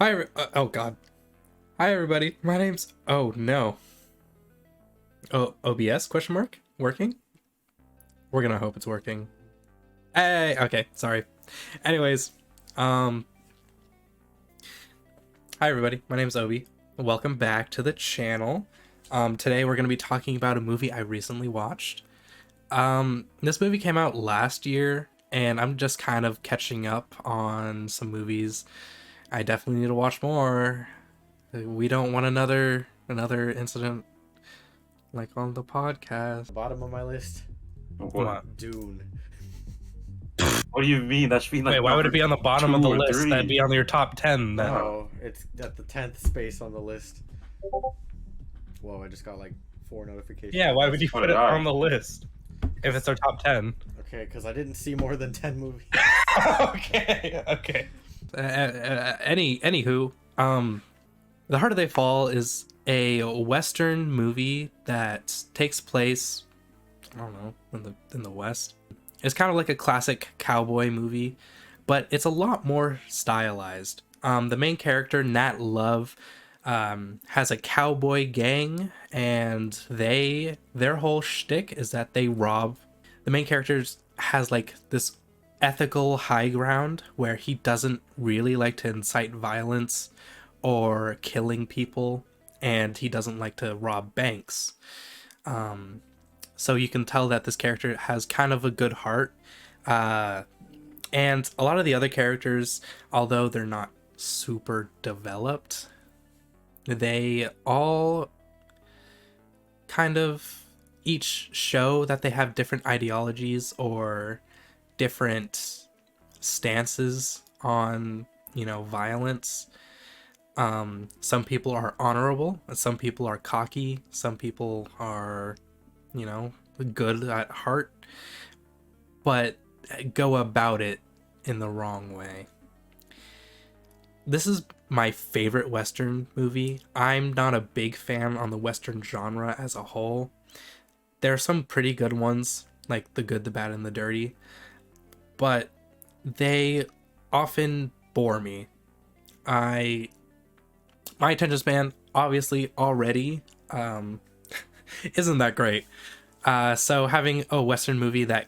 Oh God. Hi everybody. My name's oh no. Oh, OBS question mark? Working? We're gonna hope it's working. Hey, okay, sorry. Anyways, um hi everybody. My name's Obi. Welcome back to the channel. Today we're gonna be talking about a movie I recently watched. This movie came out last year and I'm just kind of catching up on some movies. I definitely need to watch more. We don't want another incident like on the podcast. Bottom of my list, What? Dune. What do you mean? That should be like Wait, why would it be on the bottom of the list? three. That'd be on your top 10 then. Oh, it's at the 10th space on the list. Whoa, I just got like 4 notifications. Yeah, why would you So put did it I. on the list if it's our top 10? Okay, because I didn't see more than 10 movies. okay. Anywho, The Harder They Fall is a Western movie that takes place, I don't know, in the West. It's kind of like a classic cowboy movie, but it's a lot more stylized. The main character, Nat Love, has a cowboy gang, and their whole shtick is that they rob. The main character has like this ethical high ground where he doesn't really like to incite violence or killing people, and he doesn't like to rob banks. So you can tell that this character has kind of a good heart. And a lot of the other characters, although they're not super developed, they all kind of each show that they have different ideologies or different stances on, violence. Some people are honorable, and some people are cocky, some people are, good at heart, but go about it in the wrong way. This is my favorite Western movie. I'm not a big fan on the Western genre as a whole. There are some pretty good ones, like The Good, the Bad, and the Dirty, but they often bore me. My attention span, obviously, already isn't that great. So having a Western movie that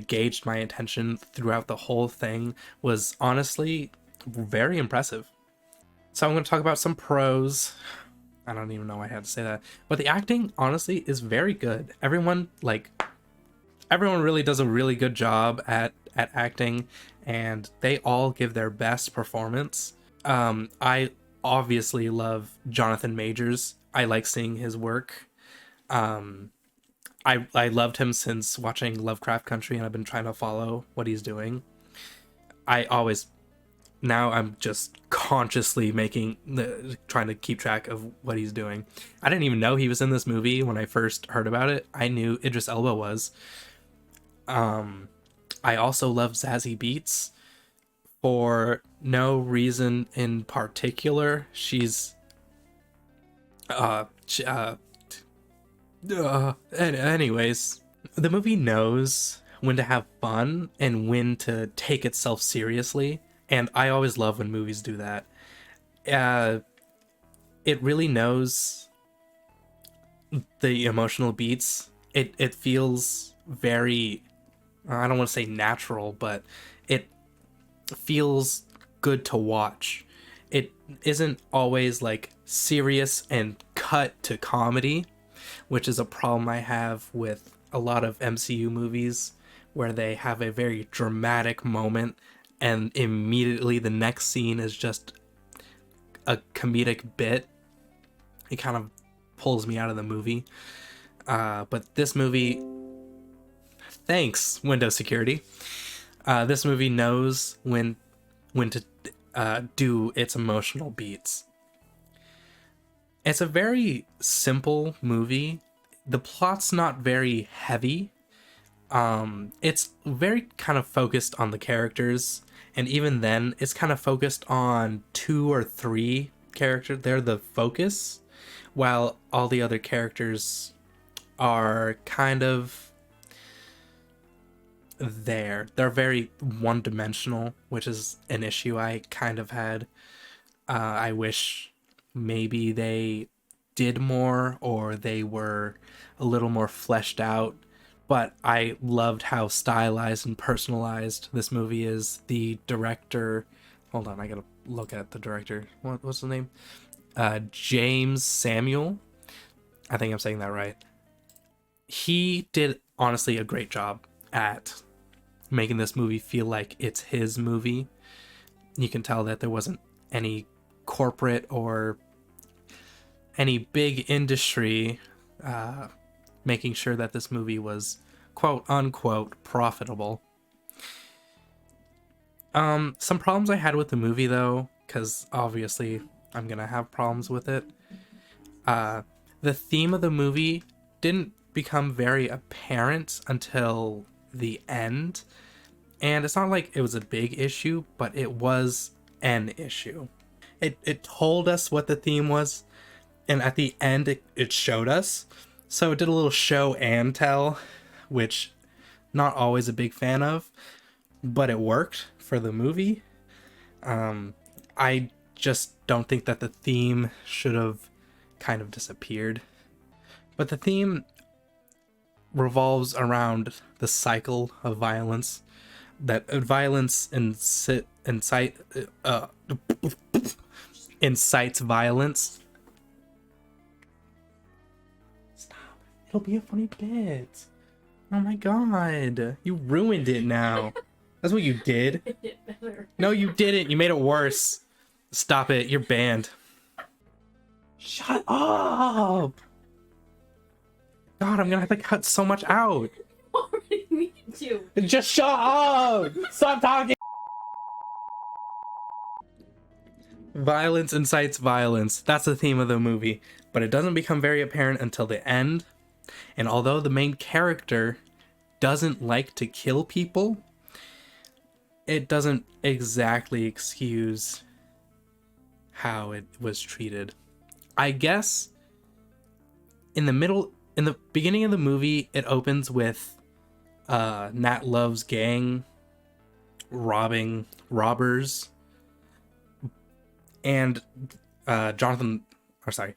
gauged my attention throughout the whole thing was honestly very impressive. So I'm going to talk about some pros. I don't even know why I had to say that. But the acting, honestly, is very good. Everyone really does a really good job at acting, and they all give their best performance. I obviously love Jonathan Majors. I like seeing his work. I loved him since watching Lovecraft Country, and I've been trying to follow what he's doing. Now I'm just consciously trying to keep track of what he's doing. I didn't even know he was in this movie when I first heard about it. I knew Idris Elba was. I also love Zazie Beetz for no reason in particular. She's anyways, the movie knows when to have fun and when to take itself seriously, and I always love when movies do that. It really knows the emotional beats. It feels very, I don't want to say natural, but it feels good to watch. It isn't always like serious and cut to comedy, which is a problem I have with a lot of MCU movies where they have a very dramatic moment and immediately the next scene is just a comedic bit. It kind of pulls me out of the movie. But this movie, thanks Windows Security, this movie knows when to do its emotional beats. It's a very simple movie. The plot's not very heavy. It's very kind of focused on the characters, and even then, it's kind of focused on 2 or 3 characters. They're the focus, while all the other characters are kind of there. They're very one-dimensional, which is an issue I kind of had. I wish maybe they did more or they were a little more fleshed out. But I loved how stylized and personalized this movie is. The director, hold on, I gotta look at the director. What's the name? James Samuel. I think I'm saying that right. He did honestly a great job at making this movie feel like it's his movie. You can tell that there wasn't any corporate or any big industry making sure that this movie was quote unquote profitable. Some problems I had with the movie though, because obviously I'm gonna have problems with it. The theme of the movie didn't become very apparent until the end. And it's not like it was a big issue, but it was an issue. It told us what the theme was, and at the end it showed us. So it did a little show and tell, which not always a big fan of, but it worked for the movie. I just don't think that the theme should have kind of disappeared. But the theme revolves around the cycle of violence. That violence incites violence. Stop. It'll be a funny bit. Oh my god. You ruined it now. That's what you did. No, you didn't. You made it worse. Stop it. You're banned. Shut up. God, I'm gonna have to cut so much out. already need to. Just shut up! Stop talking! Violence incites violence. That's the theme of the movie. But it doesn't become very apparent until the end. And although the main character doesn't like to kill people, it doesn't exactly excuse how it was treated. I guess in the beginning of the movie, it opens with Nat Love's gang robbing robbers, and Jonathan, or sorry,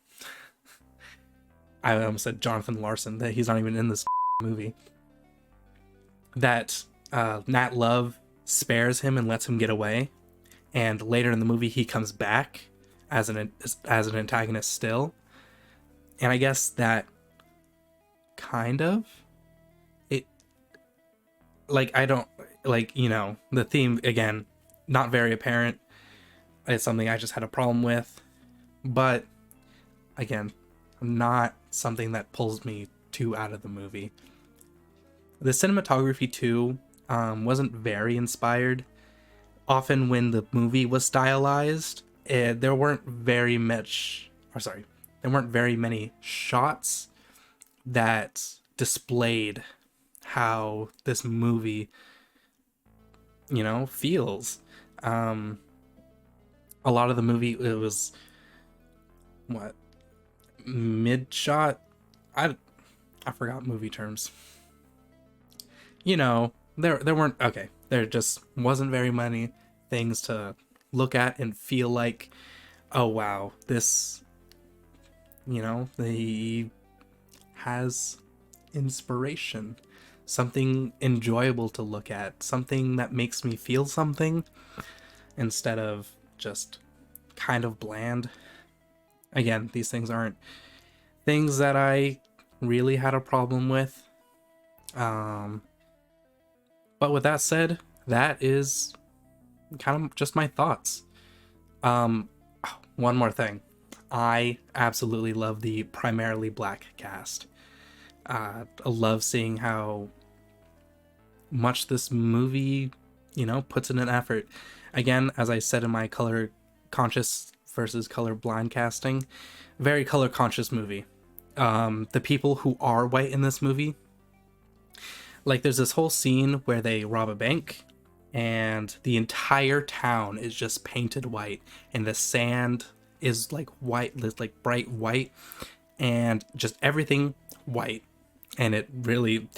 I almost said Jonathan Larson, that he's not even in this movie. That Nat Love spares him and lets him get away, and later in the movie he comes back as an antagonist still, and I guess that kind of it, like, I don't like, you know, the theme again, not very apparent. It's something I just had a problem with, but again, not something that pulls me too out of the movie. The cinematography too wasn't very inspired. Often when the movie was stylized, there weren't very many shots that displayed how this movie, you know, feels. A lot of the movie, it was mid shot. I forgot movie terms. You know, there weren't, okay, there just wasn't very many things to look at and feel like, oh wow, this, you know, he has inspiration, something enjoyable to look at, something that makes me feel something, instead of just kind of bland. Again, these things aren't things that I really had a problem with. But with that said, that is kind of just my thoughts. One more thing. I absolutely love the primarily black cast. I love seeing how much this movie, you know, puts in an effort. Again, as I said in my color conscious versus color blind casting, very color conscious movie. The people who are white in this movie, like, there's this whole scene where they rob a bank and the entire town is just painted white and the sand is like white, like bright white, and just everything white. And it really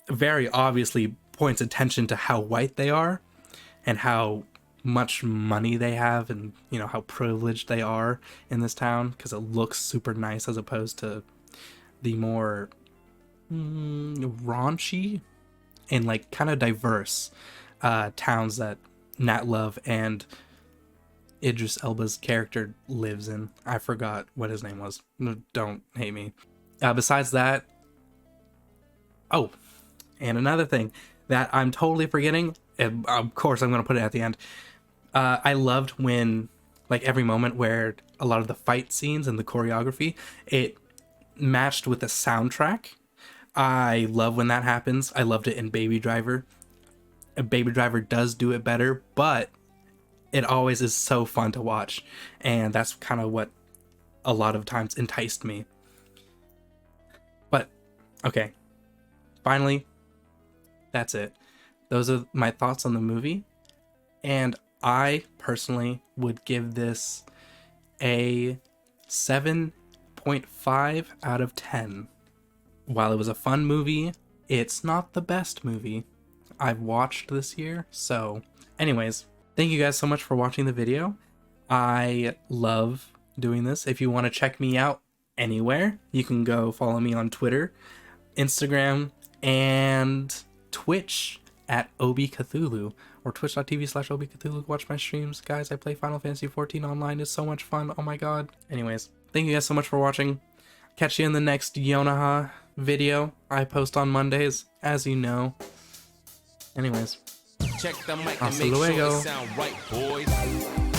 very obviously points attention to how white they are and how much money they have and, you know, how privileged they are in this town, because it looks super nice as opposed to the more raunchy and like kind of diverse towns that Nat Love and Idris Elba's character lives in. I forgot what his name was. Don't hate me. Besides that, oh, and another thing that I'm totally forgetting, and of course I'm going to put it at the end. I loved when, like, every moment where a lot of the fight scenes and the choreography, it matched with the soundtrack. I love when that happens. I loved it in Baby Driver. Baby Driver does do it better, but it always is so fun to watch. And that's kind of what a lot of times enticed me. But, okay. Finally, that's it. Those are my thoughts on the movie. And I personally would give this a 7.5 out of 10. While it was a fun movie, it's not the best movie I've watched this year. So anyways, thank you guys so much for watching the video. I love doing this. If you want to check me out anywhere, you can go follow me on Twitter, Instagram, and Twitch at ObiCthulhu, or twitch.tv/ObiCthulhu. Watch my streams, guys. I play Final Fantasy XIV online. It's so much fun. Oh my god. Anyways, thank you guys so much for watching. Catch you in the next Yonaha video. I post on Mondays, as you know. Anyways, Check the mic and hasta make sure luego. it sound right, boys.